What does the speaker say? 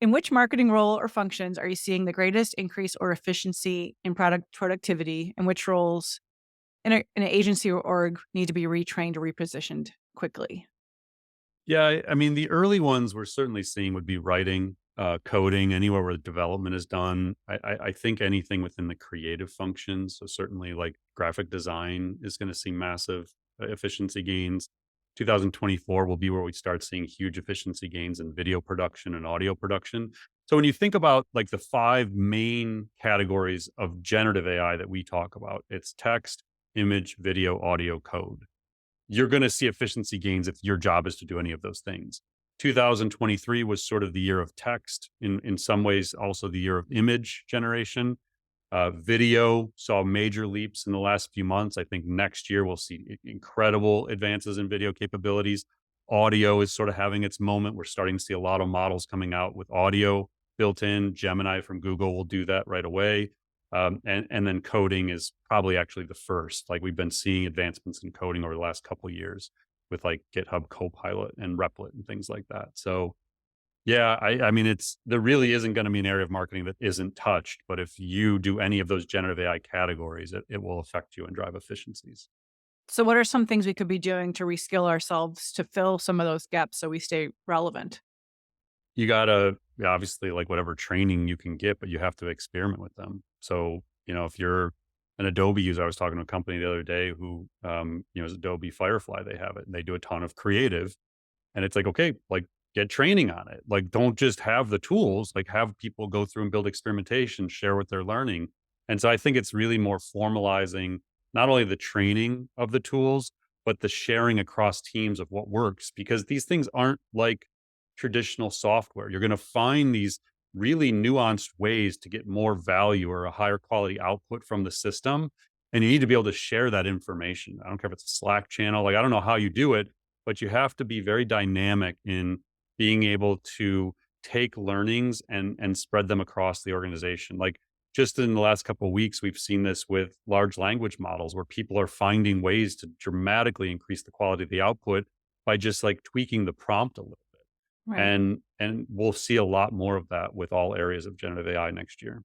In which marketing role or functions are you seeing the greatest increase or efficiency in product productivity, and which roles in an agency or org need to be retrained or repositioned quickly? Yeah, I mean, the early ones we're certainly seeing would be writing, coding, anywhere where development is done. I think anything within the creative functions, so certainly like graphic design is going to see massive efficiency gains. 2024 will be where we start seeing huge efficiency gains in video production and audio production. So when you think about like the five main categories of generative AI that we talk about, it's text, image, video, audio, code. You're going to see efficiency gains if your job is to do any of those things. 2023 was sort of the year of text, in some ways, also the year of image generation. Video saw major leaps in the last few months. I think next year we'll see incredible advances in video capabilities. Audio is sort of having its moment. We're starting to see a lot of models coming out with audio built in. Gemini from Google will do that right away. And then coding is probably actually the first. Like we've been seeing advancements in coding over the last couple of years with like GitHub Copilot and Replit and things like that. So yeah, I mean, there really isn't going to be an area of marketing that isn't touched. But if you do any of those generative AI categories, it will affect you and drive efficiencies. So, what are some things we could be doing to reskill ourselves to fill some of those gaps so we stay relevant? You gotta, yeah, obviously, like whatever training you can get, but you have to experiment with them. So, if you're an Adobe user, I was talking to a company the other day who, is Adobe Firefly. They have it and they do a ton of creative. And it's like, okay, like get training on it. Like, don't just have the tools, like have people go through and build experimentation, share what they're learning. And so I think it's really more formalizing not only the training of the tools, but the sharing across teams of what works, because these things aren't like traditional software. You're going to find these really nuanced ways to get more value or a higher quality output from the system. And you need to be able to share that information. I don't care if it's a Slack channel, like I don't know how you do it, but you have to be very dynamic in being able to take learnings and spread them across the organization. Like just in the last couple of weeks, we've seen this with large language models where people are finding ways to dramatically increase the quality of the output by just like tweaking the prompt a little bit. Right. And we'll see a lot more of that with all areas of generative AI next year.